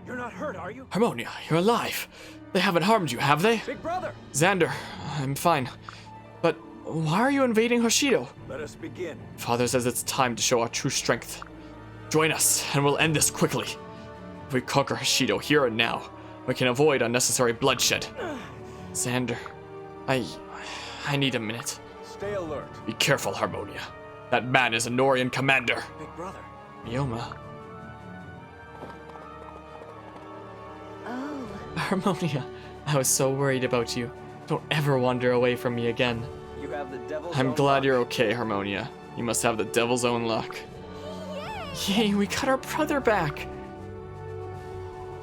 You're not hurt, are you? Harmonia, you're alive. They haven't harmed you, have they? Big brother! Xander, I'm fine. But why are you invading Hoshido? Let us begin. Father says it's time to show our true strength. Join us, and we'll end this quickly. If we conquer Hoshido here and now, we can avoid unnecessary bloodshed. Xander, I need a minute. Stay alert. Be careful, Harmonia. That man is a Norian commander. Big brother. Mioma. Oh. Harmonia, I was so worried about you. Don't ever wander away from me again. You have the devil's I'm own glad luck. you're okay, Harmonia. You must have the devil's own luck. Yay, we got our brother back!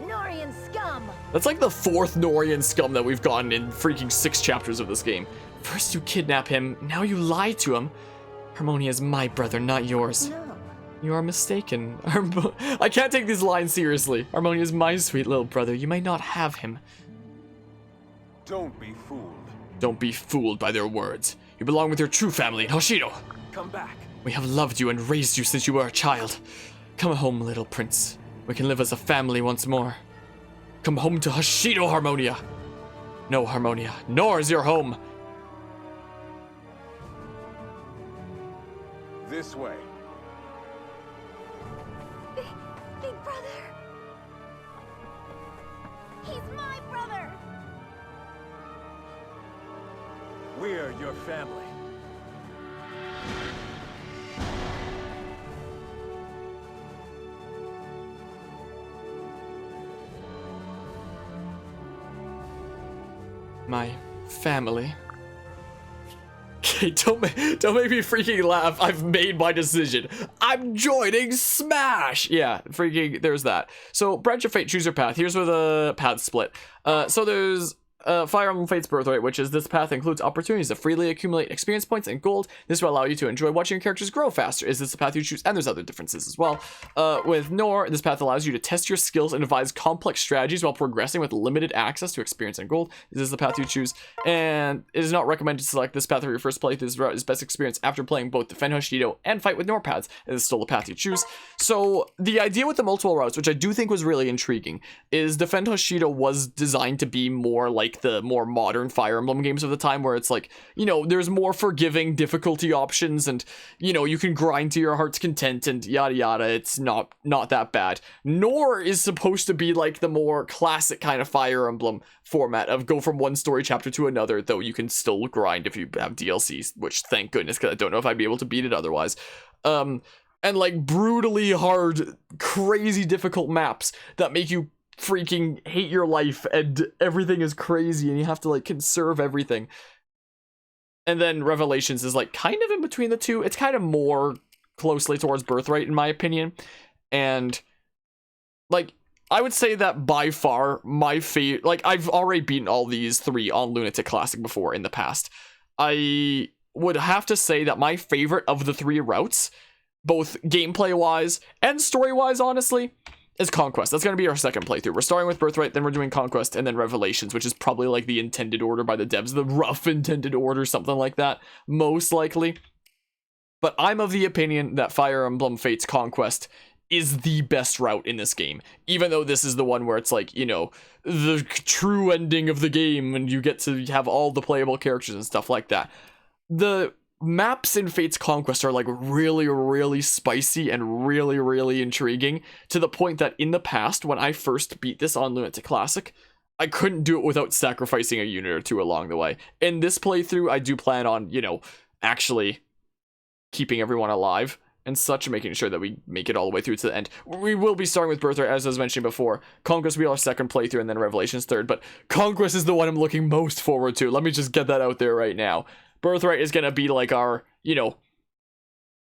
Norian scum! That's like the fourth Norian scum that we've gotten in freaking 6 chapters of this game. First you kidnap him, now you lie to him. Harmonia is my brother, not yours. No. You are mistaken. I can't take these lines seriously. Harmonia is my sweet little brother. You may not have him. Don't be fooled. Don't be fooled by their words. You belong with your true family in Hoshido. Come back. We have loved you and raised you since you were a child. Come home, little prince. We can live as a family once more. Come home to Hoshido, Harmonia. No, Harmonia, nor is your home. This way. Big brother! He's my brother! We're your family. My family. Okay, don't make me freaking laugh. I've made my decision. I'm joining Smash! Yeah, freaking, there's that. So, Branch of Fate, choose your path. Here's where the paths split. So there's Fire Emblem Fate's Birthright, which is this path includes opportunities to freely accumulate experience points and gold. This will allow you to enjoy watching your characters grow faster. Is this the path you choose? And there's other differences as well. With Nor, this path allows you to test your skills and devise complex strategies while progressing with limited access to experience and gold. Is this the path you choose? And it is not recommended to select this path for your first playthrough. This route is best experience after playing both Defend Hoshido and Fight with Nor paths. It is still the path you choose. So the idea with the multiple routes, which I do think was really intriguing, is Defend Hoshido was designed to be more like the more modern Fire Emblem games of the time, where it's like, you know, there's more forgiving difficulty options, and you know, you can grind to your heart's content and yada yada. It's not that bad. Nor is supposed to be like the more classic kind of Fire Emblem format of go from one story chapter to another, though you can still grind if you have DLCs, which thank goodness, because I don't know if I'd be able to beat it otherwise. And like brutally hard, crazy difficult maps that make you freaking hate your life, and everything is crazy and you have to like conserve everything. And then Revelations is like kind of in between the two. It's kind of more closely towards Birthright in my opinion. And like, I would say that by far my favorite, like I've already beaten all these 3 on Lunatic Classic before in the past. I would have to say that my favorite of the 3 routes, both gameplay wise and story wise, honestly, is Conquest. That's going to be our second playthrough. We're starting with Birthright, then we're doing Conquest, and then Revelations, which is probably like the intended order by the devs, the rough intended order, something like that, most likely. But I'm of the opinion that Fire Emblem Fate's Conquest is the best route in this game, even though this is the one where it's like, you know, the true ending of the game, and you get to have all the playable characters and stuff like that. The maps in Fate's Conquest are like really spicy and really intriguing, to the point that in the past, when I first beat this on Lunatic Classic, I couldn't do it without sacrificing a unit or 2 along the way. In this playthrough, I do plan on, you know, actually keeping everyone alive and such, making sure that we make it all the way through to the end. We will be starting with Birthright, as I was mentioning before. Conquest will be our second playthrough, and then Revelations third, but Conquest is the one I'm looking most forward to. Let me just get that out there right now. Birthright is going to be like our, you know,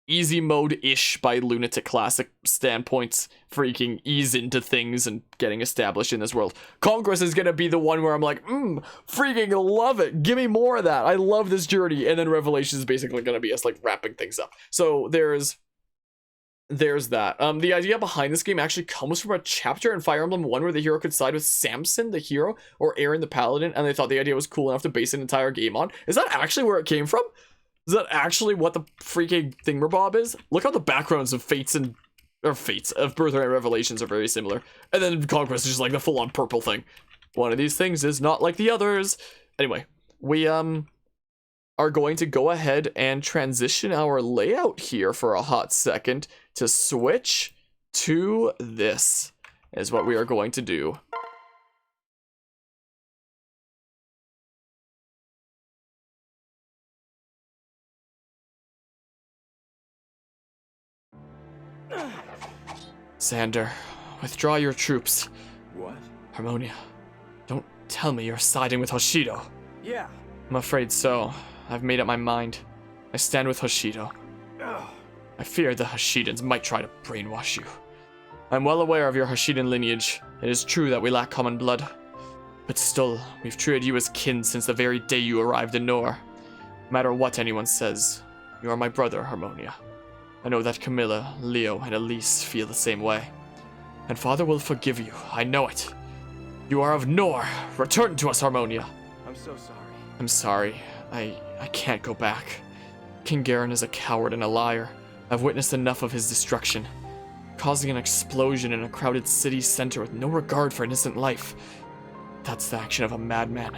easy mode-ish by Lunatic Classic standpoints, freaking ease into things and getting established in this world. Conquest is going to be the one where I'm like, freaking love it. Give me more of that. I love this journey. And then Revelation is basically going to be us like wrapping things up. So there's that. The idea behind this game actually comes from a chapter in Fire Emblem 1 where the hero could side with Samson, the hero, or Aaron, the paladin, and they thought the idea was cool enough to base an entire game on. Is that actually where it came from? Is that actually what the freaking thingamabob is? Look how the backgrounds of Fates and or fates of Birthright and Revelations are very similar. And then Conquest is just like the full-on purple thing. One of these things is not like the others. Anyway, we are going to go ahead and transition our layout here for a hot second to switch to this, is what we are going to do. Xander, withdraw your troops. What? Harmonia, don't tell me you're siding with Hoshido. Yeah. I'm afraid so. I've made up my mind. I stand with Hoshido. Ugh. I fear the Hashidans might try to brainwash you. I'm well aware of your Hashidan lineage. It is true that we lack common blood. But still, we've treated you as kin since the very day you arrived in Nor. No matter what anyone says, you are my brother, Harmonia. I know that Camilla, Leo, and Elise feel the same way. And Father will forgive you, I know it. You are of Nor. Return to us, Harmonia. I'm so sorry. I'm sorry. I can't go back. King Garen is a coward and a liar. I've witnessed enough of his destruction. Causing an explosion in a crowded city center with no regard for innocent life. That's the action of a madman.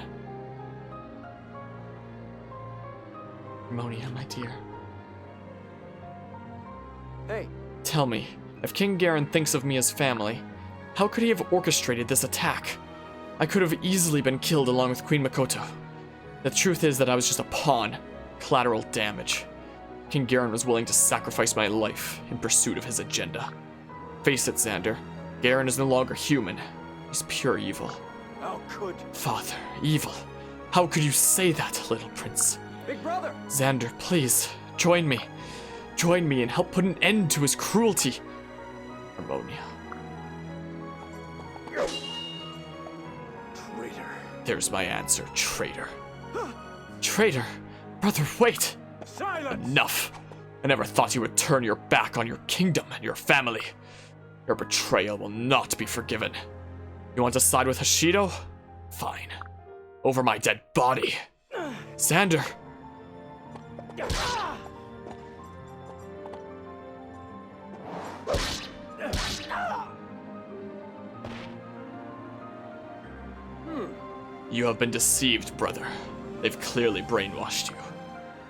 Harmonia, my dear. Hey. Tell me, if King Garen thinks of me as family, how could he have orchestrated this attack? I could have easily been killed along with Queen Makoto. The truth is that I was just a pawn, collateral damage. King Garen was willing to sacrifice my life in pursuit of his agenda. Face it, Xander. Garen is no longer human. He's pure evil. How could... Father, evil. How could you say that, little prince? Big brother! Xander, please, join me. Join me and help put an end to his cruelty. Harmonia. Traitor. There's my answer, traitor. Traitor! Brother, wait! Silence! Enough! I never thought you would turn your back on your kingdom and your family. Your betrayal will not be forgiven. You want to side with Hoshido? Fine. Over my dead body. Xander! You have been deceived, brother. They've clearly brainwashed you.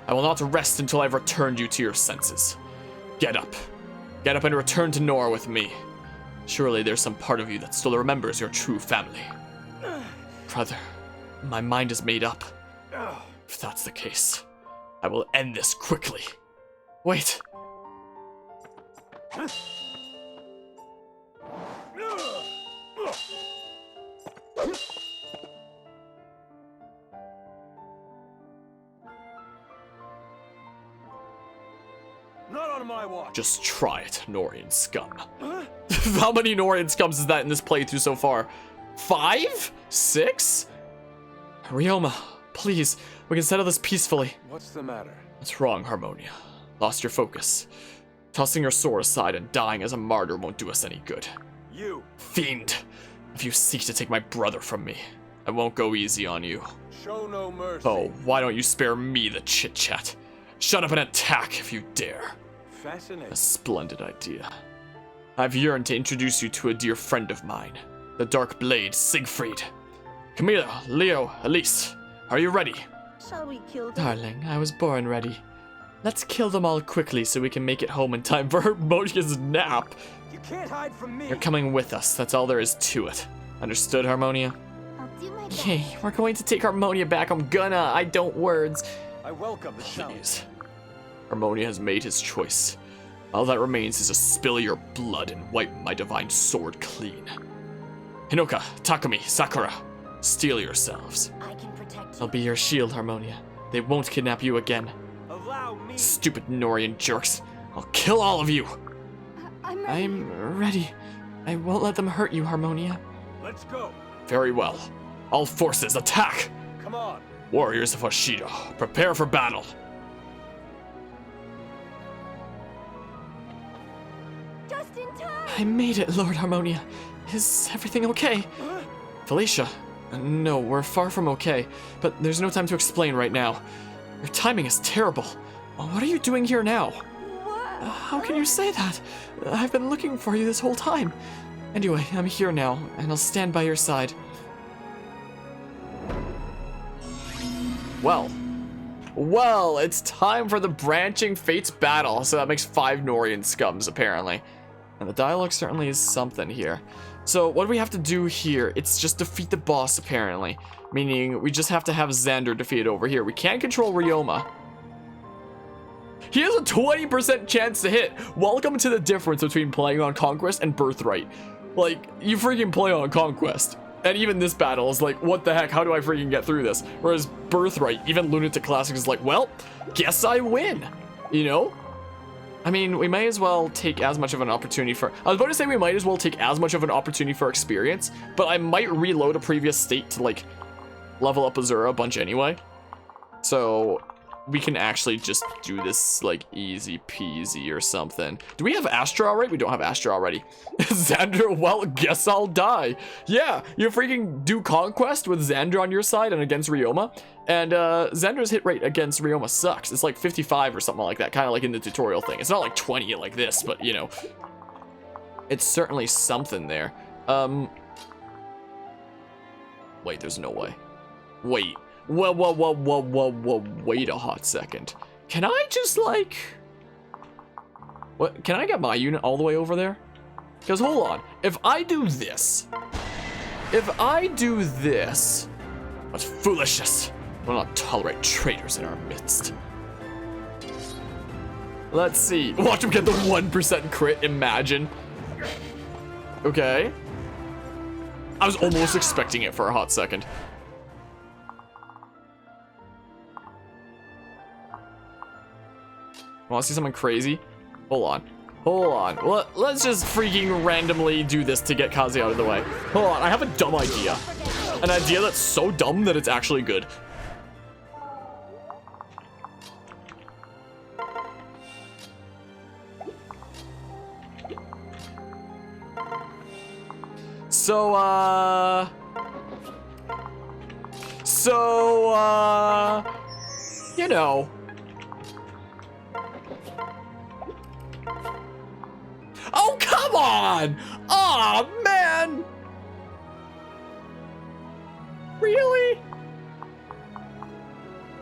I will not rest until I've returned you to your senses. Get up. Get up and return to Nor with me. Surely there's some part of you that still remembers your true family. Brother, my mind is made up. If that's the case, I will end this quickly. Wait. Not on my watch. Just try it, Norian scum. How many Norian scums is that in this playthrough so far? 5? 6? Ryoma, please, we can settle this peacefully. What's the matter? What's wrong, Harmonia? Lost your focus. Tossing your sword aside and dying as a martyr won't do us any good. You. Fiend, if you seek to take my brother from me, I won't go easy on you. Show no mercy. Oh, why don't you spare me the chit-chat? Shut up and attack if you dare. Fascinating. A splendid idea. I've yearned to introduce you to a dear friend of mine, the Dark Blade, Siegfried. Camilla, Leo, Elise, are you ready? Shall we kill them? Darling, I was born ready. Let's kill them all quickly so we can make it home in time for Harmonia's nap. You can't hide from me. You're coming with us, that's all there is to it. Understood, Harmonia? I'll do my best. Yay, we're going to take Harmonia back, I'm gonna, I don't words. I welcome the challenge. Please. Harmonia has made his choice. All that remains is to spill your blood and wipe my divine sword clean. Hinoka, Takumi, Sakura, steel yourselves. I can protect I'll you. be your shield, Harmonia. They won't kidnap you again. Allow me. Stupid Norian jerks. I'll kill all of you. I'm ready. I'm ready. I won't let them hurt you, Harmonia. Let's go. Very well. All forces, attack! Come on. Warriors of Hoshido, prepare for battle. Just in time. I made it, Lord Harmonia. Is everything okay? Felicia? No, we're far from okay, but there's no time to explain right now. Your timing is terrible. What are you doing here now? What? How can you say that? I've been looking for you this whole time. Anyway, I'm here now, and I'll stand by your side. Well, it's time for the Branching Fates battle. So that makes 5 Norian scums, apparently. And the dialogue certainly is something here. So what do we have to do here? It's just defeat the boss, apparently. Meaning we just have to have Xander defeated over here. We can't control Ryoma. He has a 20% chance to hit. Welcome to the difference between playing on Conquest and Birthright. Like, you freaking play on Conquest. And even this battle is like, what the heck? How do I freaking get through this? Whereas Birthright, even Lunatic Classic is like, well, guess I win. You know? I mean, we may as well take as much of an opportunity for... I was about to say we might as well take as much of an opportunity for experience, but I might reload a previous state to, like, level up Azura a bunch anyway. So we can actually just do this, like, easy peasy or something. Do we have Astra already? We don't have Astra already. Xander, well, guess I'll die. Yeah, you freaking do Conquest with Xander on your side and against Ryoma. And Xander's hit rate against Ryoma sucks. It's like 55 or something like that, kind of like in the tutorial thing. It's not like 20 like this, but, you know. It's certainly something there. Wait, there's no way. Wait. Wait a hot second. Can I just, like... What? Can I get my unit all the way over there? Because, hold on. If I do this... That's foolishness. We'll not tolerate traitors in our midst. Let's see. Watch him get the 1% crit, imagine. Okay. I was almost expecting it for a hot second. Want to see something crazy? Hold on. Let's just freaking randomly do this to get Kaze out of the way. Hold on, I have a dumb idea. An idea that's so dumb that it's actually good. You know. Oh, come on! Aw, man! Really?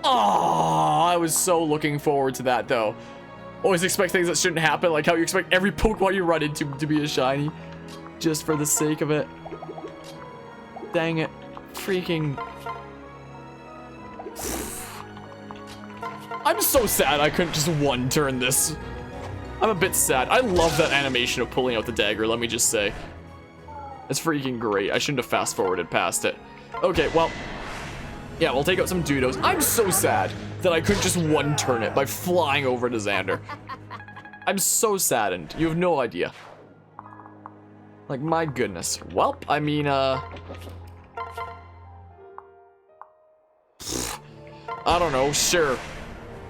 Oh, I was so looking forward to that, though. Always expect things that shouldn't happen, like how you expect every Pokemon you run into to be a shiny. Just for the sake of it. Dang it. Freaking... I'm so sad I couldn't just one-turn this. I'm a bit sad. I love that animation of pulling out the dagger, let me just say. It's freaking great. I shouldn't have fast-forwarded past it. Okay, well... Yeah, we'll take out some Dudos. I'm so sad that I couldn't just one-turn it by flying over to Xander. I'm so saddened. You have no idea. Like, my goodness. Well, I mean, I don't know, sure.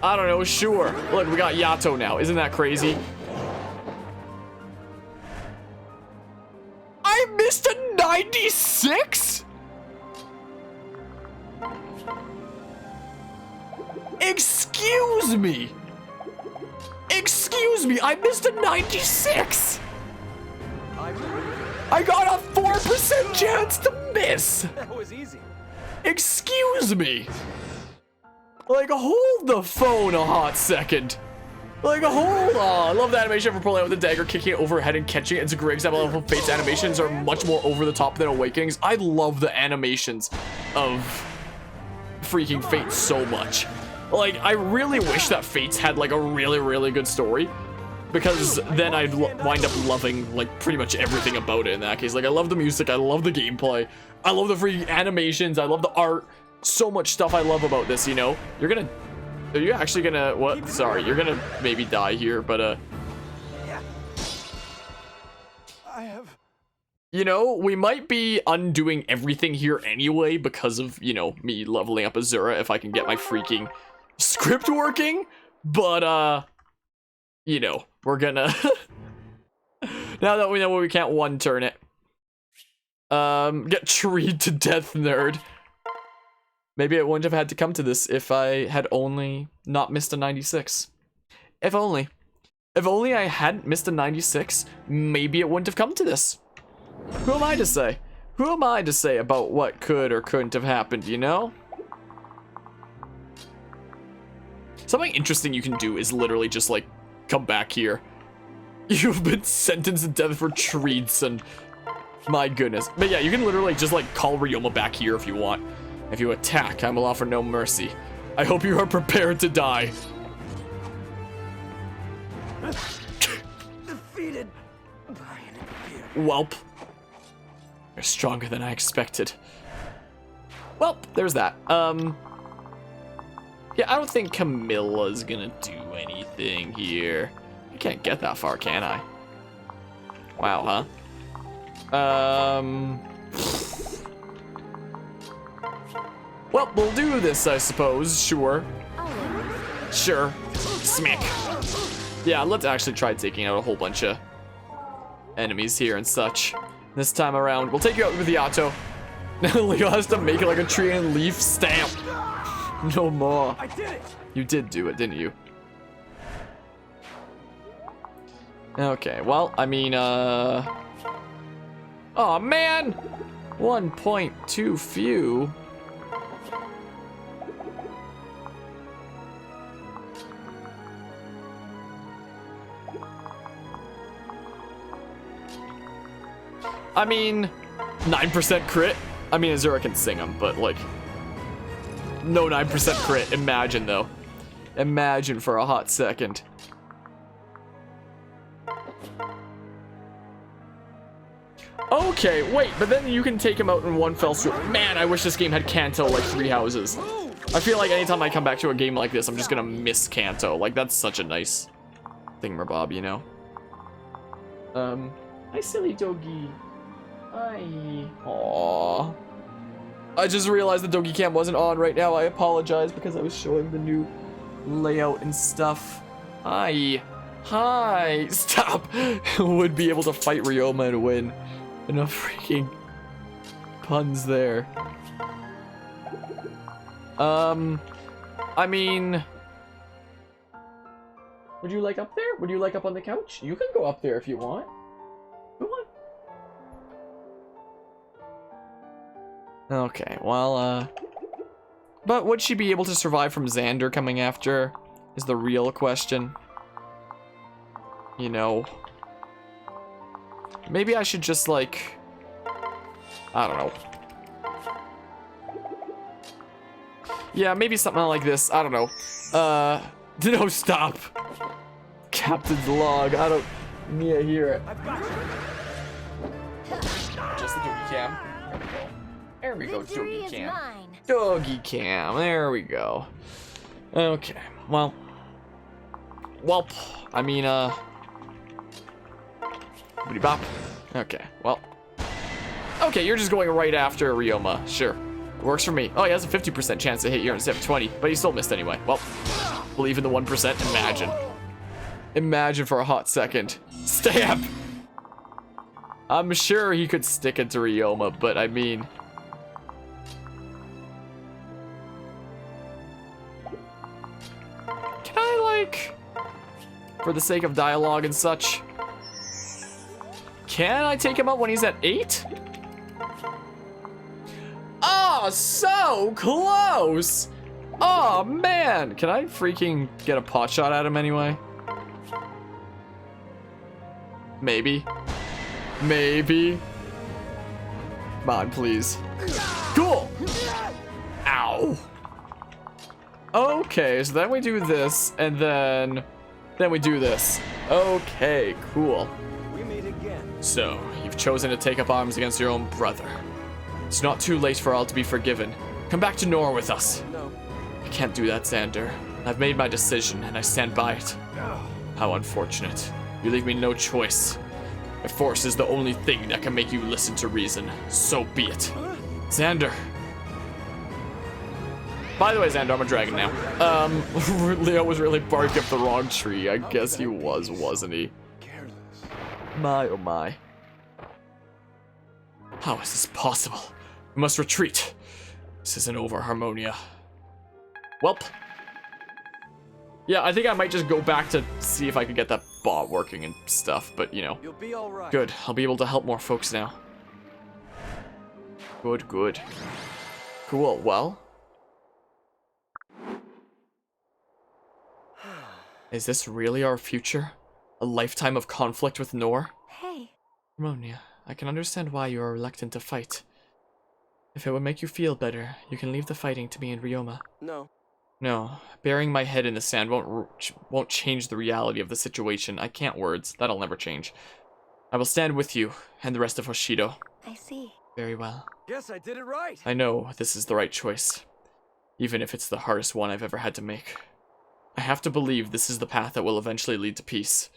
Look, we got Yato now. Isn't that crazy? I missed a 96? Excuse me, I missed a 96. I got a 4% chance to miss. That was easy. Excuse me. Like, hold the phone a hot second. Like, hold on. I love the animation for pulling out with the dagger, kicking it overhead and catching it. It's a great example of how Fate's animations are much more over the top than Awakenings. I love the animations of freaking Fate so much. Like, I really wish that Fates had, like, a really, really good story. Because then I'd wind up loving, like, pretty much everything about it in that case. Like, I love the music, I love the gameplay, I love the freaking animations, I love the art. So much stuff I love about this, you know? Are you actually gonna, what? Sorry, you're gonna maybe die here, but, Yeah. I have... You know, we might be undoing everything here anyway because of, you know, me leveling up Azura if I can get my freaking script working. But, you know, we're gonna... Now that we know we can't one-turn it. Get treed to death, nerd. Maybe it wouldn't have had to come to this if I had only not missed a 96. If only. If only I hadn't missed a 96, maybe it wouldn't have come to this. Who am I to say? Who am I to say about what could or couldn't have happened, you know? Something interesting you can do is literally just, like, come back here. You've been sentenced to death for treats and... My goodness. But yeah, you can literally just, like, call Ryoma back here if you want. If you attack, I will offer no mercy. I hope you are prepared to die. Defeated by an interference. Welp. You're stronger than I expected. Well, there's that. Yeah, I don't think Camilla's gonna do anything here. I can't get that far, can I? Wow, huh? Well, we'll do this, I suppose. Sure. Sure. Smack. Yeah, let's actually try taking out a whole bunch of enemies here and such. This time around, we'll take you out with the auto. Now Leo has to make it like a tree and leaf stamp. No more. I did it. You did do it, didn't you? Okay, well, I mean, oh man! 1.2 few. I mean, 9% crit. I mean, Azura can sing them, but like, no 9% crit. Imagine though. Imagine for a hot second. Okay, wait, but then you can take him out in one fell swoop. Man, I wish this game had Kanto like 3 houses. I feel like anytime I come back to a game like this, I'm just gonna miss Kanto. Like, that's such a nice thingamabob, you know? Hi, silly doggy. Hi. Aww. I just realized the doggy cam wasn't on right now. I apologize because I was showing the new layout and stuff. Hi. Hi. Stop. Would be able to fight Ryoma and win. Enough freaking puns there. I mean, would you like up there? Would you like up on the couch? You can go up there if you want. Go on. Okay, well, but would she be able to survive from Xander coming after her is the real question. You know. Maybe I should just, like, I don't know. Yeah, maybe something like this. I don't know. No, stop. Captain's log. I don't need to hear it. Just the doggy cam. There we go. There we go, doggy cam. Doggy cam. There we go. Okay. Well. Welp. I mean, Boody bop. Okay, well. Okay, you're just going right after Ryoma. Sure. Works for me. Oh, he has a 50% chance to hit you instead of 20, but he still missed anyway. Well, believe in the 1%. Imagine. Imagine for a hot second. Stab! I'm sure he could stick it to Ryoma, but I mean... Can I, like... For the sake of dialogue and such... Can I take him out when he's at 8? Oh, so close! Oh, man! Can I freaking get a pot shot at him anyway? Maybe. Maybe. Come on, please. Cool! Ow! Okay, so then we do this, and then we do this. Okay, cool. We meet again. So, you've chosen to take up arms against your own brother. It's not too late for all to be forgiven. Come back to Nor with us. No. I can't do that, Xander. I've made my decision, and I stand by it. No. How unfortunate. You leave me no choice. My force is the only thing that can make you listen to reason. So be it. Xander. By the way, Xander, I'm a dragon now. Leo was really barking up the wrong tree. I guess he was, wasn't he? Careless. My, oh my. How is this possible? We must retreat. This isn't over, Harmonia. Welp. Yeah, I think I might just go back to see if I can get that bot working and stuff, but you know. You'll be all right. Good. I'll be able to help more folks now. Good, good. Cool, well. Is this really our future? A lifetime of conflict with Nor? Hey. Harmonia, I can understand why you are reluctant to fight. If it would make you feel better, you can leave the fighting to me and Ryoma. No. No, burying my head in the sand won't change the reality of the situation. I can't words. That'll never change. I will stand with you and the rest of Hoshido. I see. Very well. Guess I did it right. I know this is the right choice, even if it's the hardest one I've ever had to make. I have to believe this is the path that will eventually lead to peace.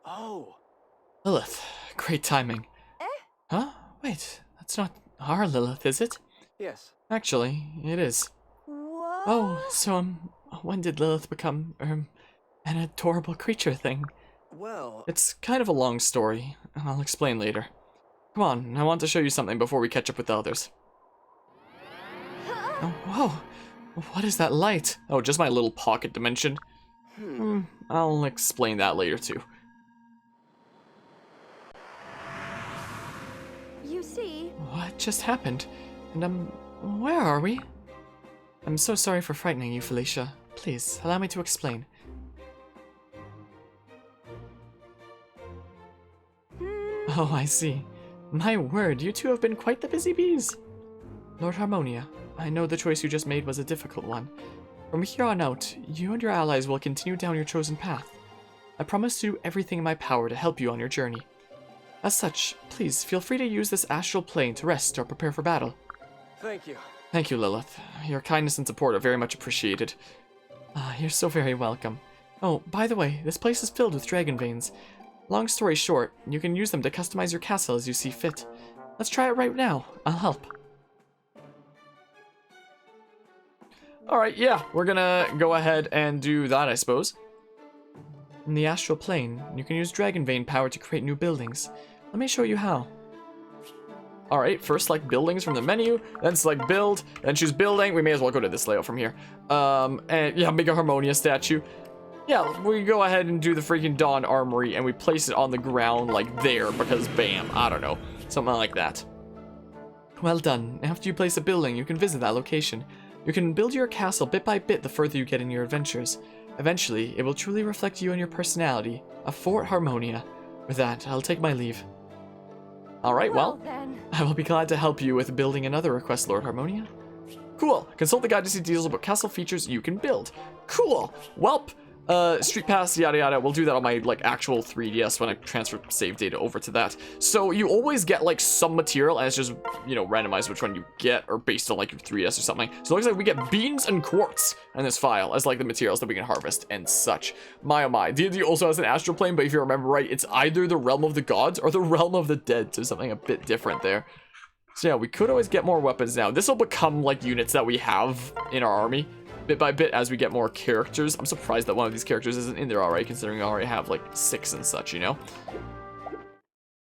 Oh. Lilith, great timing. Huh? Wait, that's not our Lilith, is it? Yes. Actually, it is. What? Oh, so, when did Lilith become, an adorable creature thing? Well, It's kind of a long story. I'll explain later. Come on, I want to show you something before we catch up with the others. Oh, whoa! What is that light? Oh, just my little pocket dimension. I'll explain that later too. You see? What just happened? And, where are we? I'm so sorry for frightening you, Felicia. Please, allow me to explain. Oh, I see. My word, you two have been quite the busy bees. Lord Harmonia, I know the choice you just made was a difficult one. From here on out, you and your allies will continue down your chosen path. I promise to do everything in my power to help you on your journey. As such, please feel free to use this astral plane to rest or prepare for battle. thank you. Thank you, Lilith. Your kindness and support are very much appreciated. You're so very welcome. Oh, by the way, this place is filled with dragon veins. Long story short, you can use them to customize your castle as you see fit. Let's try it right now. I'll help. Alright, yeah, we're gonna go ahead and do that, I suppose. In the astral plane, you can use dragon vein power to create new buildings. Let me show you how. Alright, first select buildings from the menu, then select build, then choose building. We may as well go to this layout from here. And yeah, make a Harmonia statue. Yeah, we go ahead and do the freaking Dawn Armory, and we place it on the ground, like there, because bam, I don't know. Something like that. Well done. After you place a building, you can visit that location. You can build your castle bit by bit the further you get in your adventures. Eventually, it will truly reflect you and your personality. A Fort Harmonia. With that, I'll take my leave. Alright, well, then. I will be glad to help you with building another request, Lord Harmonia. Cool. Consult the guide to see details about castle features you can build. Cool. Welp. Street pass, yada yada. We'll do that on my like actual 3DS when I transfer save data over to that. So you always get like some material, and it's just, you know, randomized which one you get, or based on like your 3DS or something. So it looks like we get beans and quartz in this file as like the materials that we can harvest and such. My oh my. D&D also has an astral plane, but if you remember right, it's either the realm of the gods or the realm of the dead. So something a bit different there. So yeah, we could always get more weapons now. This will become like units that we have in our army bit by bit as we get more characters. I'm surprised that one of these characters isn't in there already, considering we already have like 6 and such, you know?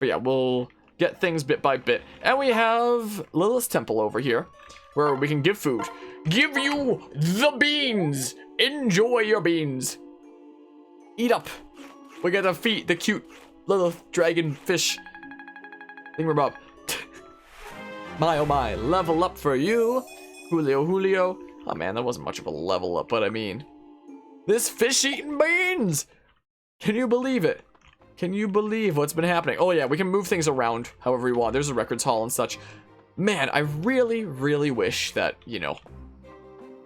But yeah, we'll get things bit by bit. And we have Lilith's Temple over here, where we can give food. Give you the beans! Enjoy your beans! Eat up! We get to feed the cute Lilith dragon fish thingamabob. My oh my, level up for you, Julio. Oh man, that wasn't much of a level up, but I mean, this fish eating beans! Can you believe it? Can you believe what's been happening? Oh yeah, we can move things around however we want. There's a records hall and such. Man, I really, really wish that, you know,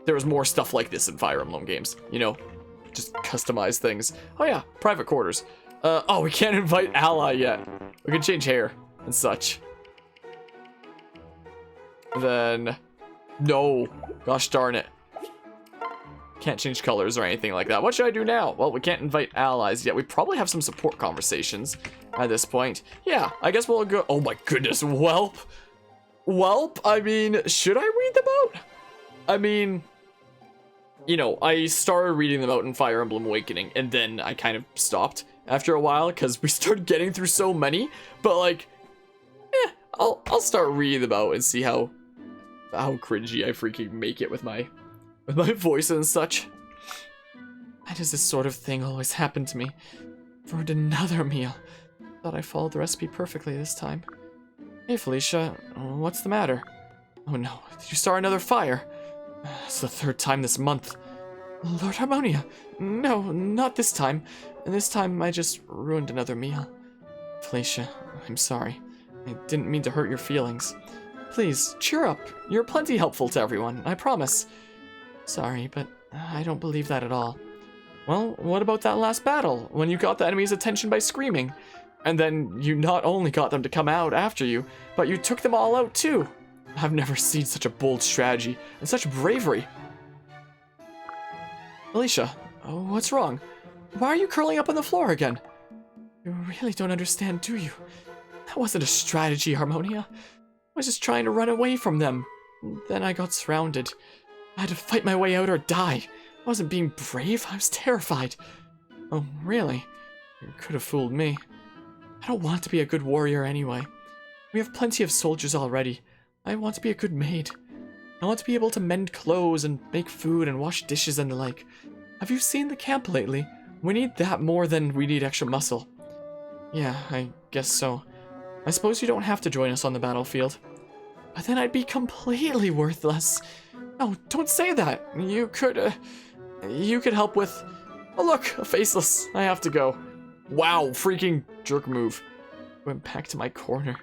there was more stuff like this in Fire Emblem games. You know, just customize things. Oh yeah, private quarters. Oh, we can't invite Ally yet. We can change hair and such. And then, no, gosh darn it. Can't change colors or anything like that. What should I do now? Well, we can't invite allies yet. We probably have some support conversations at this point. Yeah, I guess we'll go. Oh my goodness, Whelp. Whelp, I mean, should I read them out? I mean, you know, I started reading them out in Fire Emblem Awakening, and then I kind of stopped after a while because we started getting through so many. But like, I'll start reading them out and see how cringy I freaking make it with my voice and such. Why does this sort of thing always happen to me? For another meal. Thought I followed the recipe perfectly this time. Hey Felicia, what's the matter? Oh no, did you start another fire? It's the 3rd time this month. Lord Harmonia, no, not this time. This time I just ruined another meal. Felicia, I'm sorry. I didn't mean to hurt your feelings. Please, cheer up. You're plenty helpful to everyone, I promise. Sorry, but I don't believe that at all. Well, what about that last battle, when you got the enemy's attention by screaming? And then you not only got them to come out after you, but you took them all out too. I've never seen such a bold strategy and such bravery. Alicia, what's wrong? Why are you curling up on the floor again? You really don't understand, do you? That wasn't a strategy, Harmonia. I was just trying to run away from them. Then I got surrounded. I had to fight my way out or die. I wasn't being brave, I was terrified. Oh, really? You could have fooled me. I don't want to be a good warrior anyway. We have plenty of soldiers already. I want to be a good maid. I want to be able to mend clothes and make food and wash dishes and the like. Have you seen the camp lately? We need that more than we need extra muscle. Yeah, I guess so. I suppose you don't have to join us on the battlefield. But then I'd be completely worthless. No, don't say that. You could help with... Oh look, a faceless. I have to go. Wow, freaking jerk move. Went back to my corner.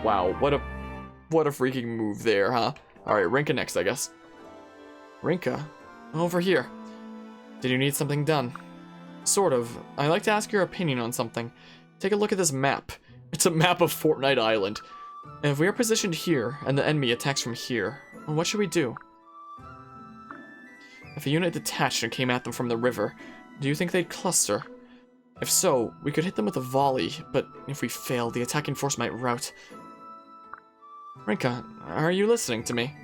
Wow, what a freaking move there, huh? Alright, Rinka next, I guess. Rinka? Over here. Did you need something done? Sort of. I'd like to ask your opinion on something. Take a look at this map. It's a map of Fortnite Island. If we are positioned here, and the enemy attacks from here, what should we do? If a unit detached and came at them from the river, do you think they'd cluster? If so, we could hit them with a volley, but if we fail, the attacking force might rout. Rinka, are you listening to me?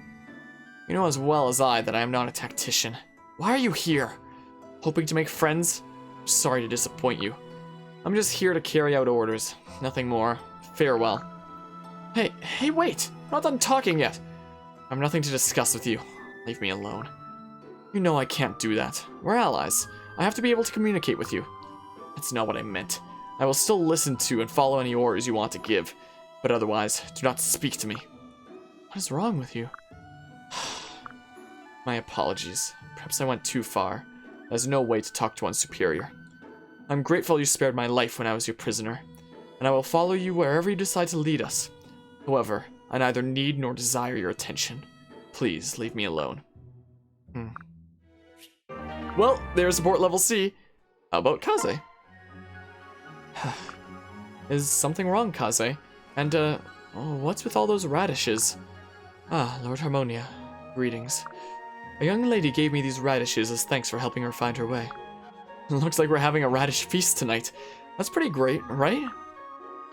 You know as well as I that I am not a tactician. Why are you here? Hoping to make friends? Sorry to disappoint you. I'm just here to carry out orders, nothing more. Farewell. Hey, wait! I'm not done talking yet! I have nothing to discuss with you. Leave me alone. You know I can't do that. We're allies. I have to be able to communicate with you. That's not what I meant. I will still listen to and follow any orders you want to give, but otherwise, do not speak to me. What is wrong with you? My apologies. Perhaps I went too far. There's no way to talk to one's superior. I'm grateful you spared my life when I was your prisoner. and I will follow you wherever you decide to lead us. However, I neither need nor desire your attention. Please leave me alone. Well, there's support level C. How about Kaze? Is something wrong, Kaze? And, what's with all those radishes? Ah, Lord Harmonia. Greetings. A young lady gave me these radishes as thanks for helping her find her way. It looks like we're having a Radish Feast tonight. That's pretty great, right?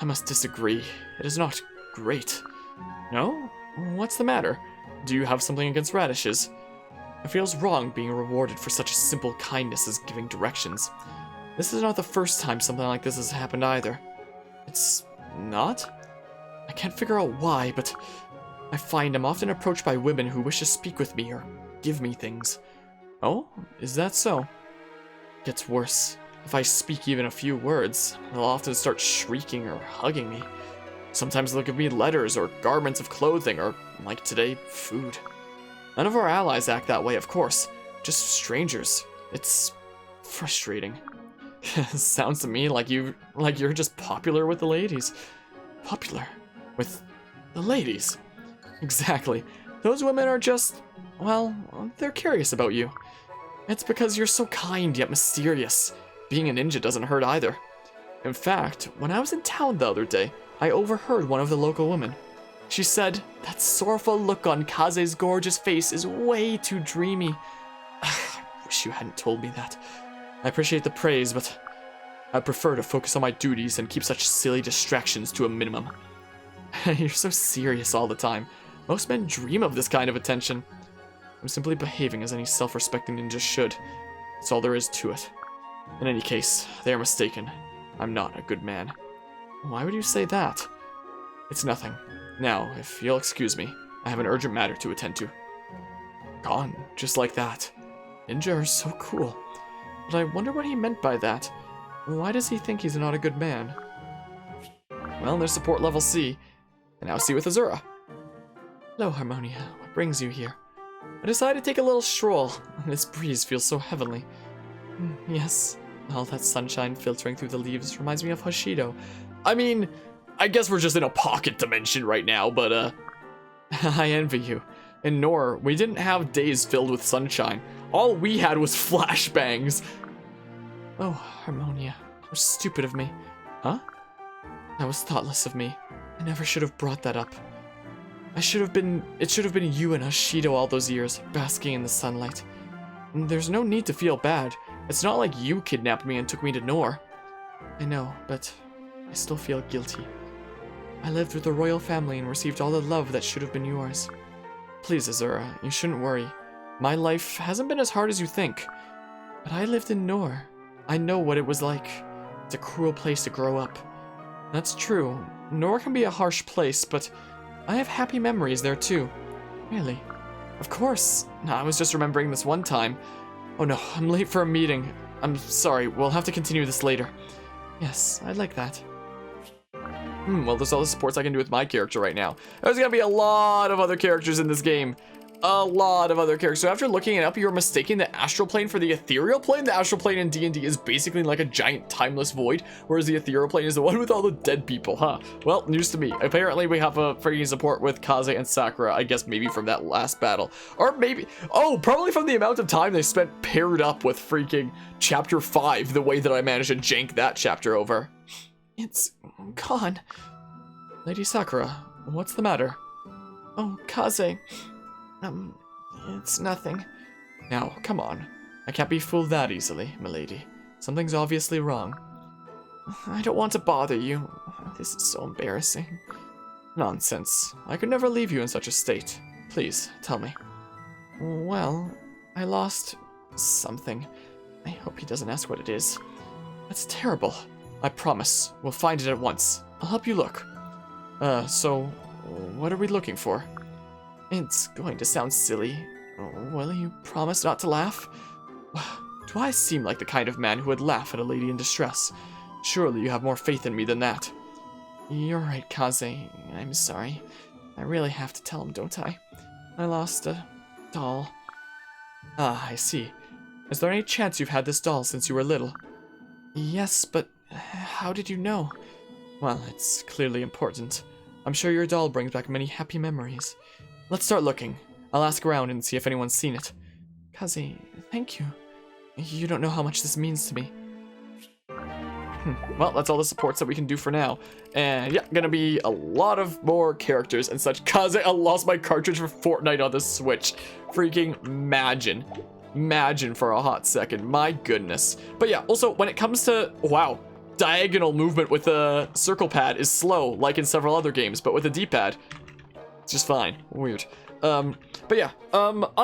I must disagree. It is not great. No? What's the matter? Do you have something against radishes? It feels wrong being rewarded for such a simple kindness as giving directions. This is not the first time something like this has happened either. It's not? I can't figure out why, but I find I'm often approached by women who wish to speak with me or give me things. Oh, is that so? It gets worse. If I speak even a few words, they'll often start shrieking or hugging me. Sometimes they'll give me letters or garments of clothing or, like today, food. None of our allies act that way, of course. Just strangers. It's frustrating. Sounds to me like you're just popular with the ladies. Popular with the ladies. Exactly. Those women are just, well, they're curious about you. It's because you're so kind yet mysterious. Being a ninja doesn't hurt either. In fact, when I was in town the other day, I overheard one of the local women. She said, "That sorrowful look on Kaze's gorgeous face is way too dreamy." I wish you hadn't told me that. I appreciate the praise, but I prefer to focus on my duties and keep such silly distractions to a minimum. You're so serious all the time. Most men dream of this kind of attention. I'm simply behaving as any self-respecting ninja should. That's all there is to it. In any case, they are mistaken. I'm not a good man. Why would you say that? It's nothing. Now, if you'll excuse me, I have an urgent matter to attend to. Gone, just like that. Ninja are so cool. But I wonder what he meant by that. Why does he think he's not a good man? Well, there's support level C. And now C with Azura. Hello, Harmonia. What brings you here? I decided to take a little stroll. This breeze feels so heavenly. Yes, all that sunshine filtering through the leaves reminds me of Hoshido. I mean, I guess we're just in a pocket dimension right now, but I envy you. In Nor, we didn't have days filled with sunshine. All we had was flashbangs. Oh, Harmonia, how stupid of me. Huh? That was thoughtless of me. I never should have brought that up. It should have been you and Hoshido all those years, basking in the sunlight. There's no need to feel bad. It's not like you kidnapped me and took me to Nor. I know, but I still feel guilty. I lived with the royal family and received all the love that should have been yours. Please, Azura, you shouldn't worry. My life hasn't been as hard as you think. But I lived in Nor. I know what it was like. It's a cruel place to grow up. That's true. Nor can be a harsh place, but I have happy memories there too. Really? Of course. I was just remembering this one time. Oh no, I'm late for a meeting. I'm sorry, we'll have to continue this later. Yes, I'd like that. Well, there's all the supports I can do with my character right now. There's gonna be a lot of other characters in this game. A lot of other characters. So after looking it up, you're mistaking the astral plane for the ethereal plane. The astral plane in D&D is basically like a giant timeless void, whereas the ethereal plane is the one with all the dead people, huh? Well, news to me. Apparently we have a freaking support with Kaze and Sakura, I guess maybe from that last battle. Or maybe, oh, probably from the amount of time they spent paired up with freaking chapter 5, the way that I managed to jank that chapter over. It's gone. Lady Sakura, what's the matter? Oh, Kaze. It's nothing. Now, come on. I can't be fooled that easily, milady. Something's obviously wrong. I don't want to bother you. This is so embarrassing. Nonsense. I could never leave you in such a state. Please, tell me. Well, I lost something. I hope he doesn't ask what it is. That's terrible. I promise. We'll find it at once. I'll help you look. So, what are we looking for? It's going to sound silly. Will you promise not to laugh? Do I seem like the kind of man who would laugh at a lady in distress? Surely you have more faith in me than that. You're right, Kaze. I'm sorry. I really have to tell him, don't I? I lost a doll. Ah, I see. Is there any chance you've had this doll since you were little? Yes, but how did you know? Well, it's clearly important. I'm sure your doll brings back many happy memories. Let's start looking. I'll ask around and see if anyone's seen it. Kazi, thank you. You don't know how much this means to me. Well, that's all the supports that we can do for now. And yeah, gonna be a lot of more characters and such. Kazi, I lost my cartridge for Fortnite on the Switch. Freaking imagine for a hot second. My goodness. But yeah, also when it comes to, wow, diagonal movement with a circle pad is slow, like in several other games, but with a D-pad, it's just fine. Weird. But yeah, what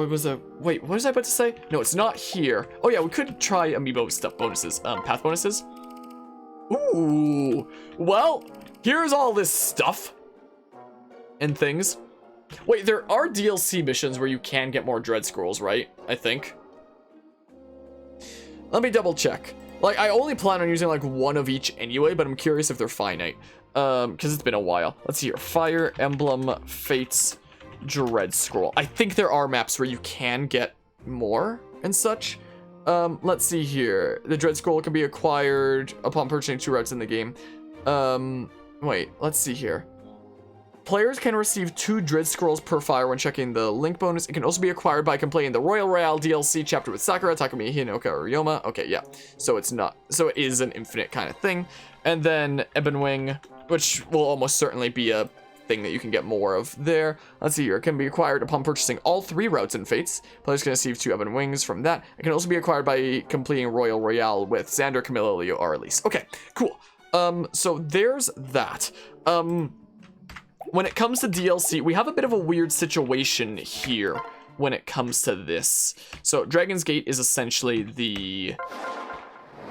was it? Wait, what was I about to say? No, it's not here. Oh yeah, we could try amiibo stuff bonuses, path bonuses. Ooh, well, here's all this stuff and things. Wait, there are DLC missions where you can get more dread scrolls, right? I think. Let me double check. Like, I only plan on using like one of each anyway, but I'm curious if they're finite. Because it's been a while. Let's see here. Fire Emblem Fates Dread Scroll. I think there are maps where you can get more and such. Let's see here. The Dread Scroll can be acquired upon purchasing 2 routes in the game. Wait, let's see here. Players can receive 2 Dread Scrolls per fire when checking the link bonus. It can also be acquired by completing the Royal Royale DLC chapter with Sakura, Takumi, Hinoka, or Ryoma. Okay, yeah. So it's not, so it is an infinite kind of thing. And then Ebon Wing, which will almost certainly be a thing that you can get more of there. Let's see here. It can be acquired upon purchasing all 3 routes in Fates. Players can receive 2 Ebon Wings from that. It can also be acquired by completing Royal Royale with Xander, Camilla, Leo, or Elise. Okay, cool. So there's that. When it comes to DLC, we have a bit of a weird situation here when it comes to this. So Dragon's Gate is essentially the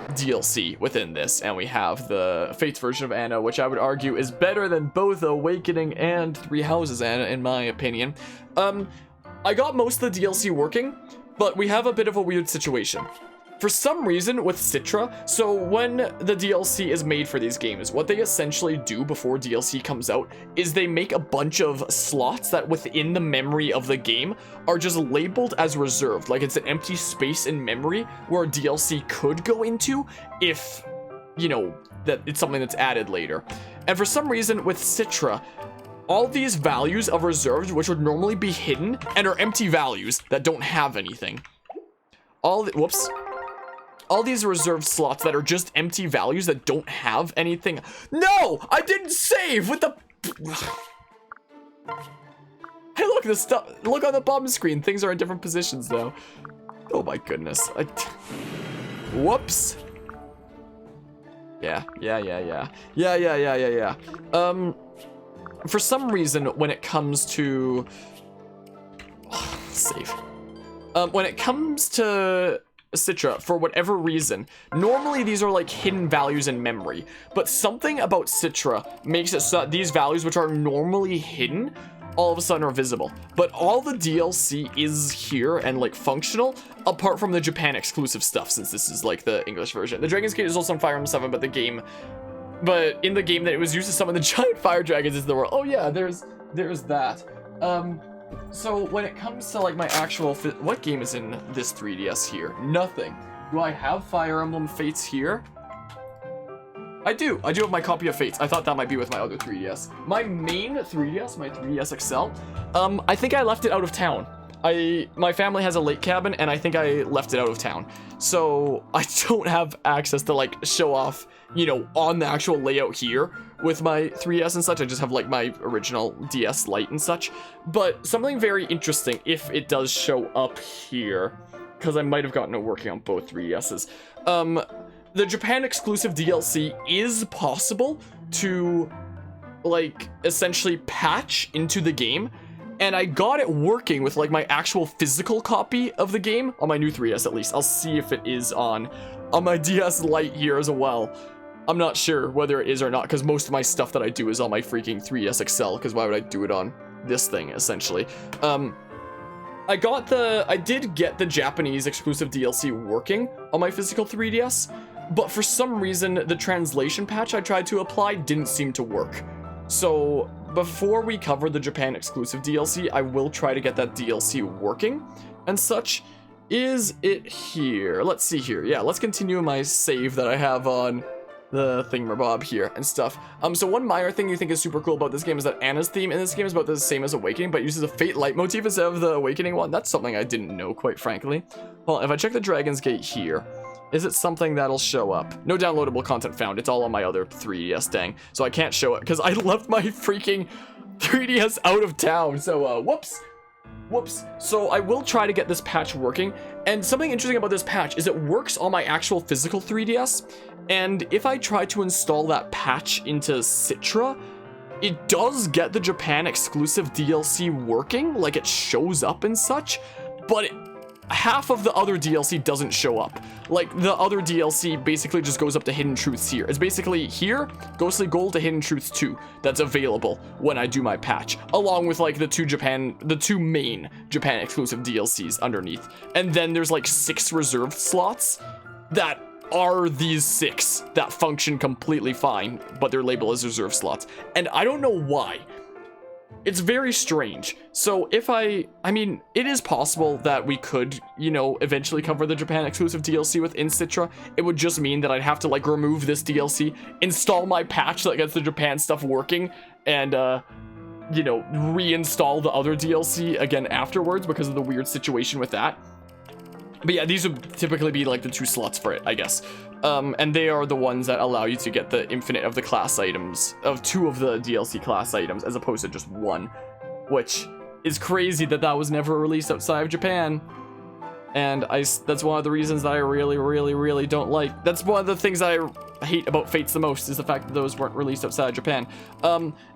DLC within this, and we have the Fates version of Anna, which I would argue is better than both Awakening and Three Houses Anna, in my opinion. I got most of the DLC working, but we have a bit of a weird situation. For some reason with Citra, so when the DLC is made for these games, what they essentially do before DLC comes out is they make a bunch of slots that within the memory of the game are just labeled as reserved. Like it's an empty space in memory where DLC could go into if, you know, that it's something that's added later. And for some reason with Citra, all these values of reserved, which would normally be hidden and are empty values that don't have anything. All these reserved slots that are just empty values that don't have anything. No, I didn't save with the. Hey, look, the stuff. Look on the bottom screen. Things are in different positions though. Oh my goodness. Whoops. Yeah. For some reason, when it comes to save, when it comes to Citra, for whatever reason, normally these are like hidden values in memory, but something about Citra makes it so that these values, which are normally hidden, all of a sudden are visible. But all the DLC is here and like functional, apart from the Japan exclusive stuff, since this is like the English version. The Dragon's Gate is also on Fire Emblem 7, but in the game that it was used to summon the giant fire dragons is the world. Oh yeah, there's that. So when it comes to like my actual, what game is in this 3DS here? Nothing. Do I have Fire Emblem Fates here? I do have my copy of Fates. I thought that might be with my other 3DS. My main 3DS, my 3DS XL, I think I left it out of town. My family has a lake cabin and I think I left it out of town. So I don't have access to like show off, you know, on the actual layout here with my 3DS and such. I just have like my original DS Lite and such. But something very interesting, if it does show up here, because I might have gotten it working on both 3DSs. The Japan exclusive DLC is possible to like essentially patch into the game. And I got it working with like my actual physical copy of the game on my new 3DS at least. I'll see if it is on my DS Lite here as well. I'm not sure whether it is or not, because most of my stuff that I do is on my freaking 3DS XL, because why would I do it on this thing, essentially? I did get the Japanese exclusive DLC working on my physical 3DS, but for some reason, the translation patch I tried to apply didn't seem to work. So before we cover the Japan exclusive DLC, I will try to get that DLC working and such. Is it here? Let's see here. Yeah, let's continue my save that I have on thingamabob here and stuff. So one minor thing you think is super cool about this game is that Anna's theme in this game is about the same as Awakening, but uses a Fate leitmotif instead of the Awakening one. That's something I didn't know, quite frankly. Well, if I check the Dragon's Gate here, is it something that'll show up? No downloadable content found. It's all on my other 3DS, dang. So I can't show it because I left my freaking 3DS out of town. So, whoops. So I will try to get this patch working. And something interesting about this patch is it works on my actual physical 3DS. And if I try to install that patch into Citra, it does get the Japan exclusive DLC working, like it shows up and such, but half of the other DLC doesn't show up. Like, the other DLC basically just goes up to Hidden Truths here. It's basically here, Ghostly Gold to Hidden Truths 2, that's available when I do my patch, along with like the two main Japan exclusive DLCs underneath. And then there's like 6 reserved slots that are these 6 that function completely fine, but they're labeled as reserve slots. And I don't know why. It's very strange. So if I mean, it is possible that we could, you know, eventually cover the Japan exclusive DLC within Citra. It would just mean that I'd have to like remove this DLC, install my patch that gets the Japan stuff working, and you know, reinstall the other DLC again afterwards because of the weird situation with that. But yeah, these would typically be like the 2 slots for it, I guess. And they are the ones that allow you to get the infinite of the class items, of 2 of the DLC class items, as opposed to just 1. Which is crazy that that was never released outside of Japan. And that's one of the reasons that I really don't like. That's one of the things that I hate about Fates the most, is the fact that those weren't released outside of Japan.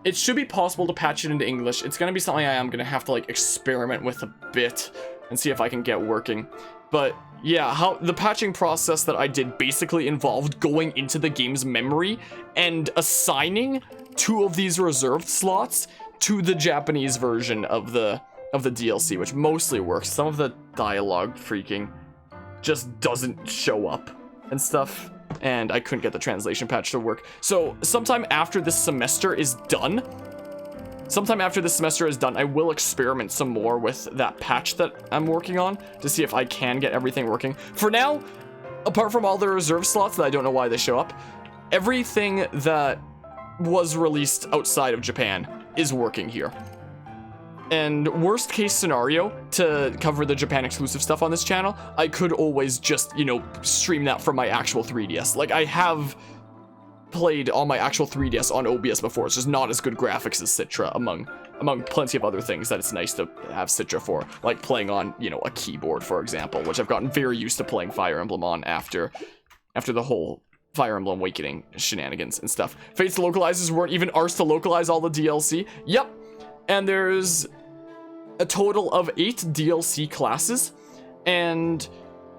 It should be possible to patch it into English. It's gonna be something I am gonna have to like experiment with a bit and see if I can get working. But yeah, how the patching process that I did basically involved going into the game's memory and assigning 2 of these reserved slots to the Japanese version of the DLC, which mostly works. Some of the dialogue freaking just doesn't show up and stuff, and I couldn't get the translation patch to work. So sometime after this semester is done, I will experiment some more with that patch that I'm working on to see if I can get everything working. For now, apart from all the reserve slots that I don't know why they show up, everything that was released outside of Japan is working here. And worst case scenario, to cover the Japan exclusive stuff on this channel, I could always just, you know, stream that from my actual 3DS. Like, I have played on my actual 3DS on OBS before. It's just not as good graphics as Citra, among plenty of other things that it's nice to have Citra for, like playing on, you know, a keyboard, for example, which I've gotten very used to playing Fire Emblem on after the whole Fire Emblem Awakening shenanigans and stuff. Fates localizers weren't even arsed to localize all the DLC. Yep. And there's a total of 8 DLC classes, and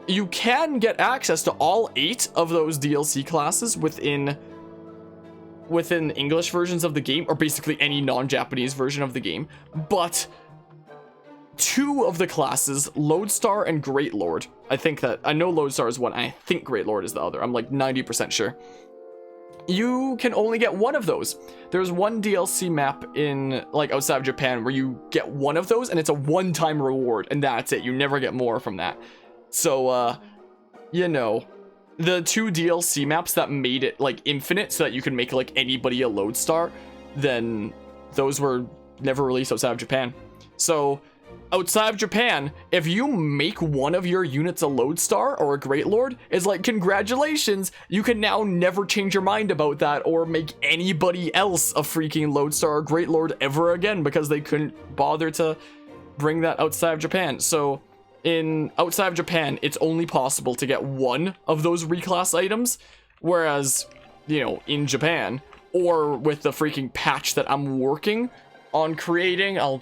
you can get access to all 8 of those DLC classes within English versions of the game, or basically any non-Japanese version of the game, but 2 of the classes, Lodestar and Great Lord, I know Lodestar is one, I think Great Lord is the other, I'm like 90% sure, you can only get 1 of those. There's one DLC map in, like, outside of Japan where you get 1 of those, and it's a one-time reward, and that's it, you never get more from that. So, you know, the 2 DLC maps that made it, like, infinite so that you can make, like, anybody a Lodestar, then those were never released outside of Japan. So, outside of Japan, if you make one of your units a Lodestar or a Great Lord, it's like, congratulations, you can now never change your mind about that or make anybody else a freaking Lodestar or Great Lord ever again because they couldn't bother to bring that outside of Japan. So, outside of Japan, it's only possible to get 1 of those reclass items, whereas, you know, in Japan, or with the freaking patch that I'm working on creating, I'll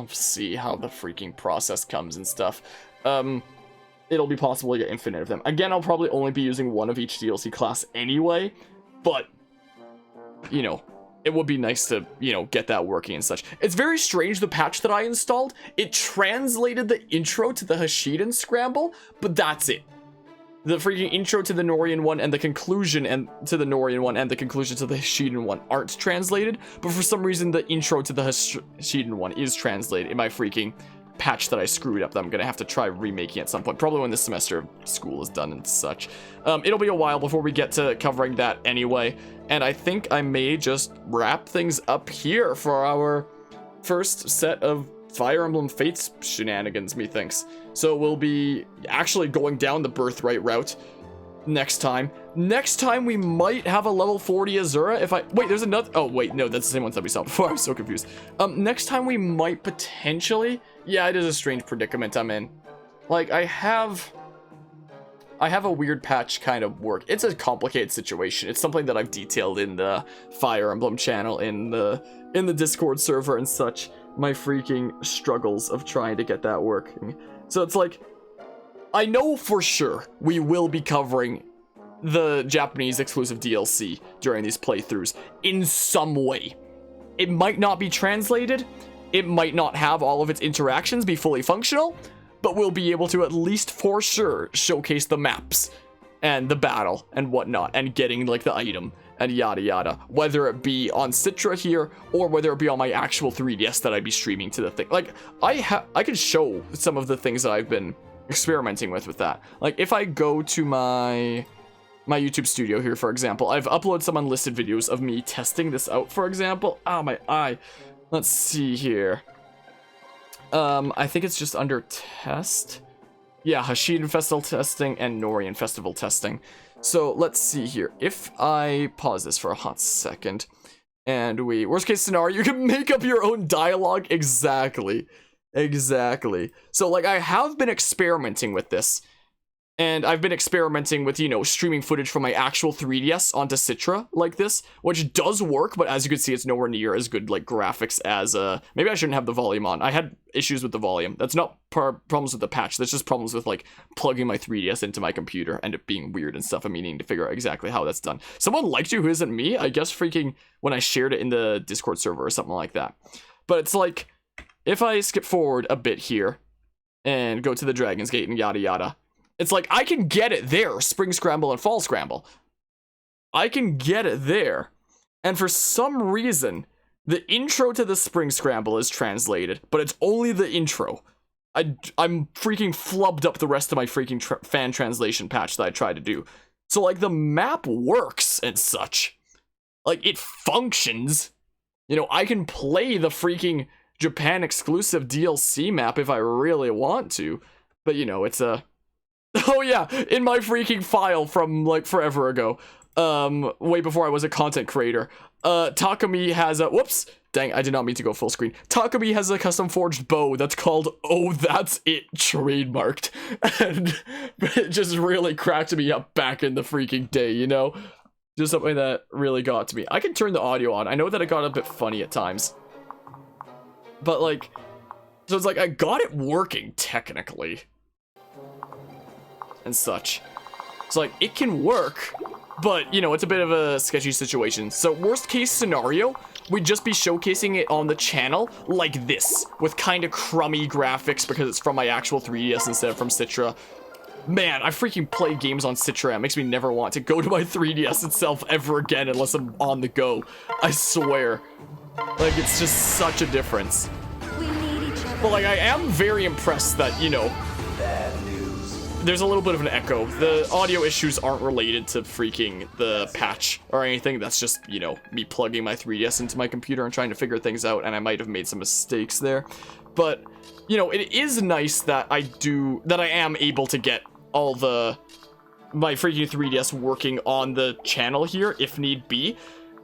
see how the freaking process comes and stuff. It'll be possible to get infinite of them. Again, I'll probably only be using 1 of each DLC class anyway, but, you know, it would be nice to, you know, get that working and such. It's very strange, the patch that I installed, it translated the intro to the Hashiden Scramble, but that's it. The freaking intro to the Norian one and the conclusion to the Norian one and the conclusion to the Hashiden one aren't translated, but for some reason the intro to the Hashiden one is translated in my freaking patch that I screwed up that I'm gonna have to try remaking at some point, probably when this semester of school is done and such. It'll be a while before we get to covering that anyway, and I think I may just wrap things up here for our first set of Fire Emblem Fates shenanigans, methinks. So we'll be actually going down the Birthright route next time. Next time we might have a level 40 Azura if I... Wait, there's another... Oh, wait, no, that's the same ones that we saw before. I was so confused. Next time we might potentially... Yeah, it is a strange predicament I'm in. Like, I have a weird patch kind of work. It's a complicated situation. It's something that I've detailed in the Fire Emblem channel, in the Discord server and such. My freaking struggles of trying to get that working. So it's like, I know for sure we will be covering the Japanese exclusive DLC during these playthroughs in some way. It might not be translated, it might not have all of its interactions be fully functional, but we'll be able to at least for sure showcase the maps and the battle and whatnot, and getting like the item and yada yada, whether it be on Citra here or whether it be on my actual 3DS that I'd be streaming to the thing. Like, I can show some of the things that I've been experimenting with that. Like, if I go to my YouTube studio here, for example, I've uploaded some unlisted videos of me testing this out, for example. Ah, my eye. Let's see here. I think it's just under test. Yeah, Hashiden Festival testing and Norian Festival testing. So let's see here. If I pause this for a hot second, and worst case scenario, you can make up your own dialogue. Exactly. So like, I have been experimenting with this, and I've been experimenting with, streaming footage from my actual 3DS onto Citra like this, which does work, but as you can see, it's nowhere near as good, like, graphics as, maybe I shouldn't have the volume on. I had issues with the volume. That's not problems with the patch. That's just problems with, like, plugging my 3DS into my computer and it being weird and stuff, and me needing to figure out exactly how that's done. Someone liked you who isn't me, I guess, freaking when I shared it in the Discord server or something like that. But it's like, if I skip forward a bit here and go to the Dragon's Gate and yada yada, it's like, I can get it there, Spring Scramble and Fall Scramble. I can get it there. And for some reason, the intro to the Spring Scramble is translated, but it's only the intro. I'm freaking flubbed up the rest of my freaking fan translation patch that I tried to do. So, like, the map works and such. Like, it functions. I can play the freaking Japan exclusive DLC map if I really want to. But, it's a... Oh yeah, in my freaking file from, like, forever ago, way before I was a content creator, Takumi has a, whoops, dang, I did not mean to go full screen. Takumi has a custom forged bow that's called, oh, that's it, trademarked, and it just really cracked me up back in the freaking day, just something that really got to me. I can turn the audio on. I know that it got a bit funny at times, but, like, so it's like, I got it working, technically, and such. So, like, it can work, but, it's a bit of a sketchy situation. So, worst case scenario, we'd just be showcasing it on the channel like this, with kind of crummy graphics because it's from my actual 3DS instead of from Citra. Man, I freaking play games on Citra. It makes me never want to go to my 3DS itself ever again unless I'm on the go. I swear. Like, it's just such a difference. We need each other. But, like, I am very impressed that, there's a little bit of an echo. The audio issues aren't related to freaking the patch or anything. That's just, me plugging my 3DS into my computer and trying to figure things out, and I might have made some mistakes there. But, it is nice that I am able to get all my freaking 3DS working on the channel here, if need be.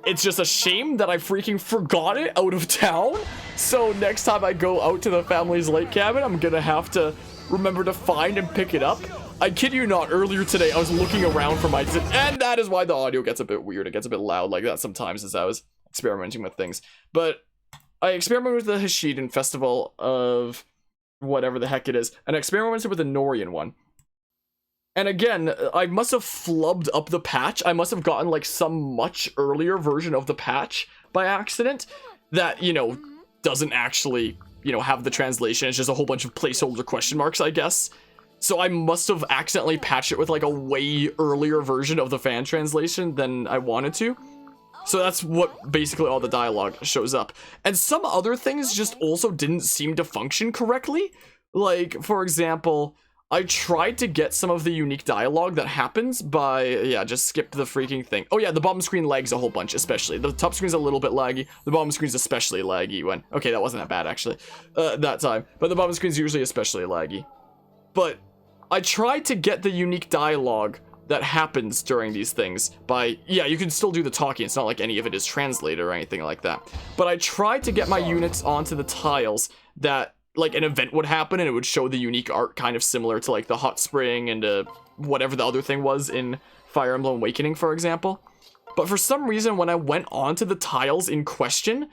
It's just a shame that I freaking forgot it out of town. So next time I go out to the family's lake cabin, I'm gonna have to remember to find and pick it up. I kid you not, earlier today I was looking around for and that is why the audio gets a bit weird. It gets a bit loud like that sometimes as I was experimenting with things. But I experimented with the Hashiden Festival of whatever the heck it is, and I experimented with the Norian one. And again, I must have flubbed up the patch. I must have gotten, like, some much earlier version of the patch by accident that, doesn't actually, have the translation. It's just a whole bunch of placeholder question marks, I guess. So I must have accidentally patched it with, like, a way earlier version of the fan translation than I wanted to. So that's what basically all the dialogue shows up. And some other things just also didn't seem to function correctly. Like, for example, I tried to get some of the unique dialogue that happens by, yeah, just skip the freaking thing. Oh yeah, the bottom screen lags a whole bunch, especially. The top screen's a little bit laggy. The bottom screen's especially laggy when, okay, that wasn't that bad actually, that time. But the bottom screen's usually especially laggy. But I tried to get the unique dialogue that happens during these things by, yeah, you can still do the talking. It's not like any of it is translated or anything like that. But I tried to get my units onto the tiles that, like, an event would happen and it would show the unique art kind of similar to, like, the hot spring and whatever the other thing was in Fire Emblem Awakening, for example. But for some reason, when I went onto the tiles in question,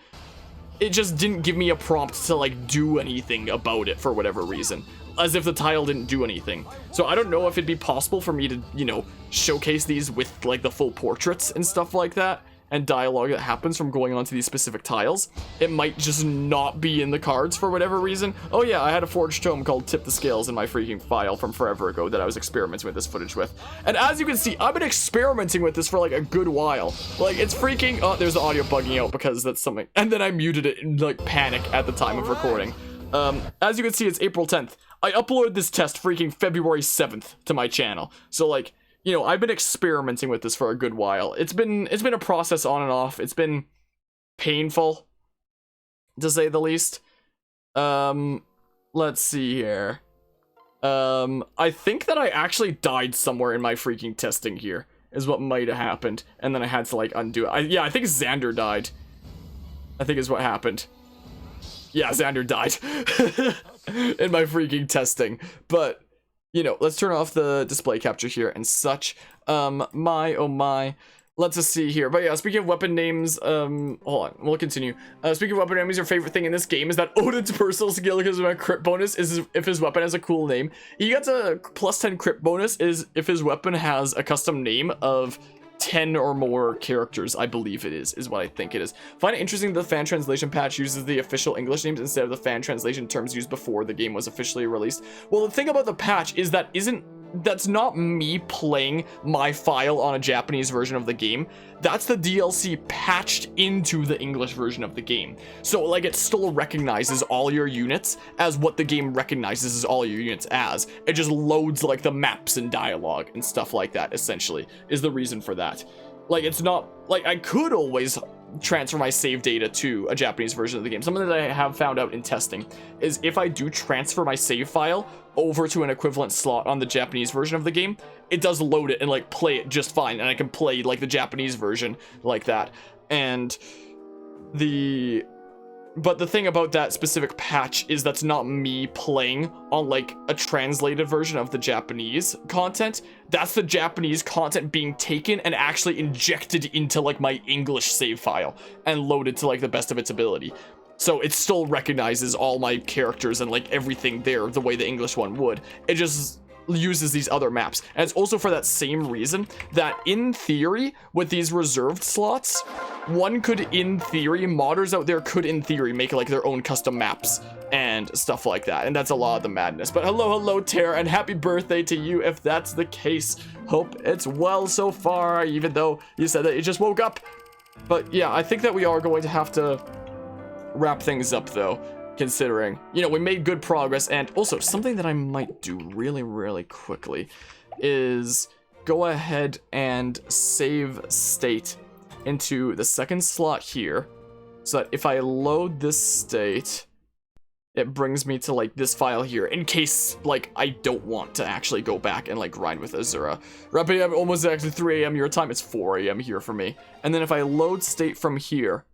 it just didn't give me a prompt to, like, do anything about it for whatever reason. As if the tile didn't do anything. So I don't know if it'd be possible for me to, you know, showcase these with, like, the full portraits and stuff like that, and dialogue that happens from going onto these specific tiles. It might just not be in the cards for whatever reason. Oh yeah, I had a forged tome called Tip the Scales in my freaking file from forever ago that I was experimenting with this footage with. And as you can see, I've been experimenting with this for like a good while. Like, it's freaking, oh, there's the audio bugging out because that's something, and then I muted it in like panic at the time of recording. As you can see, it's April 10th. I uploaded this test freaking February 7th to my channel. So like, you know, I've been experimenting with this for a good while. It's been a process on and off. It's been painful, to say the least. Let's see here. I think that I actually died somewhere in my freaking testing here, is what might have happened. And then I had to, like, undo it. Yeah, I think Xander died. I think is what happened. Yeah, Xander died in my freaking testing. But, you know, let's turn off the display capture here and such. My, oh my. Let's just see here. But yeah, speaking of weapon names, hold on, we'll continue. Speaking of weapon names, your favorite thing in this game is that Odin's personal skill because of a crit bonus is if his weapon has a cool name. He gets a plus 10 crit bonus is if his weapon has a custom name of 10 or more characters, I believe it is what I think it is. Find it interesting that the fan translation patch uses the official English names instead of the fan translation terms used before the game was officially released. Well, the thing about the patch is that that's not me playing my file on a Japanese version of the game. That's the DLC patched into the English version of the game. So, like, it still recognizes all your units as what the game recognizes as all your units as. It just loads, like, the maps and dialogue and stuff like that, essentially, is the reason for that. Like, it's not, like, I could always transfer my save data to a Japanese version of the game. Something that I have found out in testing is if I do transfer my save file over to an equivalent slot on the Japanese version of the game, it does load it and like play it just fine, and I can play like the Japanese version like that. And but the thing about that specific patch is that's not me playing on like a translated version of the Japanese content. That's the Japanese content being taken and actually injected into like my English save file and loaded to like the best of its ability. So it still recognizes all my characters and like everything there the way the English one would. It just uses these other maps. And it's also for that same reason that in theory, with these reserved slots, one could, in theory, modders out there could, in theory, make like their own custom maps and stuff like that. And that's a lot of the madness. But hello, Tara, and happy birthday to you if that's the case. Hope it's well so far, even though you said that you just woke up. But yeah, I think that we are going to have to wrap things up though, considering, you know, we made good progress. And also something that I might do really quickly is go ahead and save state into the second slot here, so that if I load this state, it brings me to like this file here in case like I don't want to actually go back and like grind with Azura. Wrapping up almost actually 3 a.m. your time, it's 4 a.m. here for me. And then if I load state from here,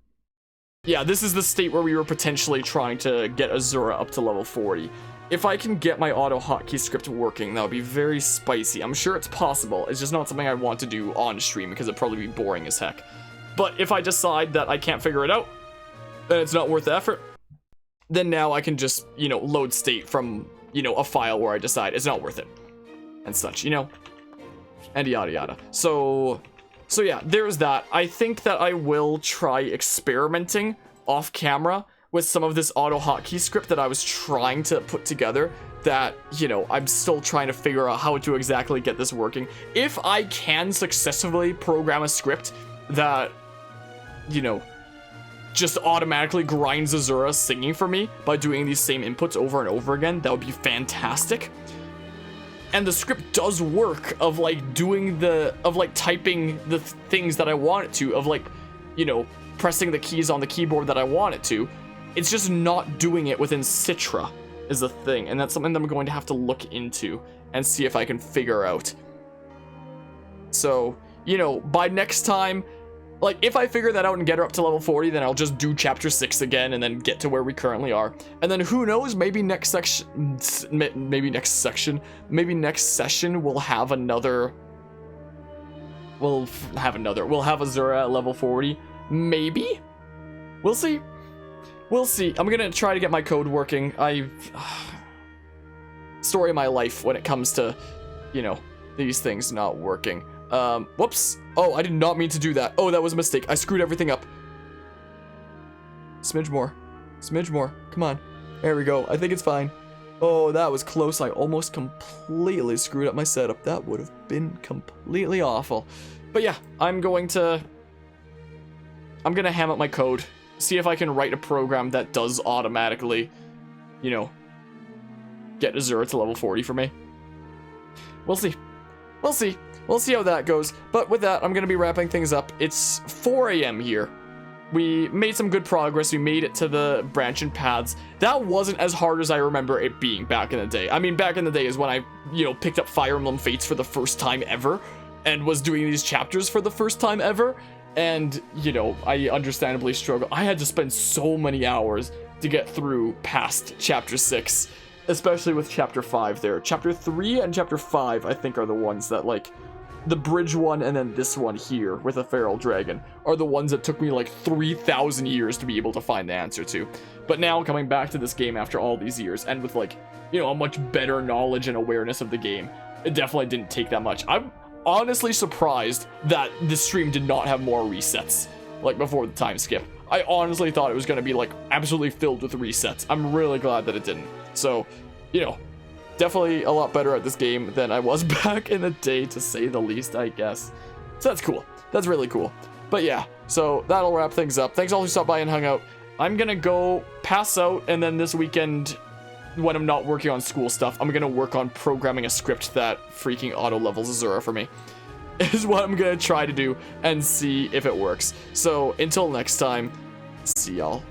yeah, this is the state where we were potentially trying to get Azura up to level 40. If I can get my auto hotkey script working, that would be very spicy. I'm sure it's possible. It's just not something I want to do on stream because it'd probably be boring as heck. But if I decide that I can't figure it out, then it's not worth the effort. Then now I can just, you know, load state from, you know, a file where I decide it's not worth it. And such, you know? And yada yada. So yeah, there's that. I think that I will try experimenting off camera with some of this auto hotkey script that I was trying to put together that, you know, I'm still trying to figure out how to exactly get this working. If I can successfully program a script that you know, just automatically grinds Azura singing for me by doing these same inputs over and over again, that would be fantastic. And the script does work of like doing of like typing the things that I want it to, of like, you know, pressing the keys on the keyboard that I want it to. It's just not doing it within Citra is the thing, and that's something that I'm going to have to look into and see if I can figure out. So, you know, by next time, like, if I figure that out and get her up to level 40, then I'll just do chapter 6 again and then get to where we currently are. And then who knows, maybe next session we'll have another... We'll have Azura at level 40. Maybe? We'll see. We'll see. I'm gonna try to get my code working. Story of my life when it comes to, you know, these things not working. Whoops. Oh, I did not mean to do that. Oh, that was a mistake. I screwed everything up. Smidge more. Smidge more. Come on. There we go. I think it's fine. Oh, that was close. I almost completely screwed up my setup. That would have been completely awful. But yeah, I'm gonna ham up my code. See if I can write a program that does automatically, you know, get Azura to level 40 for me. We'll see. We'll see. We'll see how that goes. But with that, I'm going to be wrapping things up. It's 4 a.m. here. We made some good progress. We made it to the branching paths. That wasn't as hard as I remember it being back in the day. I mean, back in the day is when I, you know, picked up Fire Emblem Fates for the first time ever and was doing these chapters for the first time ever. And, you know, I understandably struggle. I had to spend so many hours to get through past chapter 6, especially with chapter 5 there. Chapter 3 and chapter 5, I think, are the ones that, like, the bridge one and then this one here with a feral dragon are the ones that took me like 3,000 years to be able to find the answer to. But now coming back to this game after all these years and with, like, you know, a much better knowledge and awareness of the game, it definitely didn't take that much. I'm honestly surprised that this stream did not have more resets, like, before the time skip. I honestly thought it was going to be, like, absolutely filled with resets. I'm really glad that it didn't. So, you know, definitely a lot better at this game than I was back in the day, to say the least, I guess. So that's cool. That's really cool. But yeah, so that'll wrap things up. Thanks all who stopped by and hung out. I'm going to go pass out, and then this weekend, when I'm not working on school stuff, I'm going to work on programming a script that freaking auto-levels Azura for me. Is what I'm going to try to do and see if it works. So until next time, see y'all.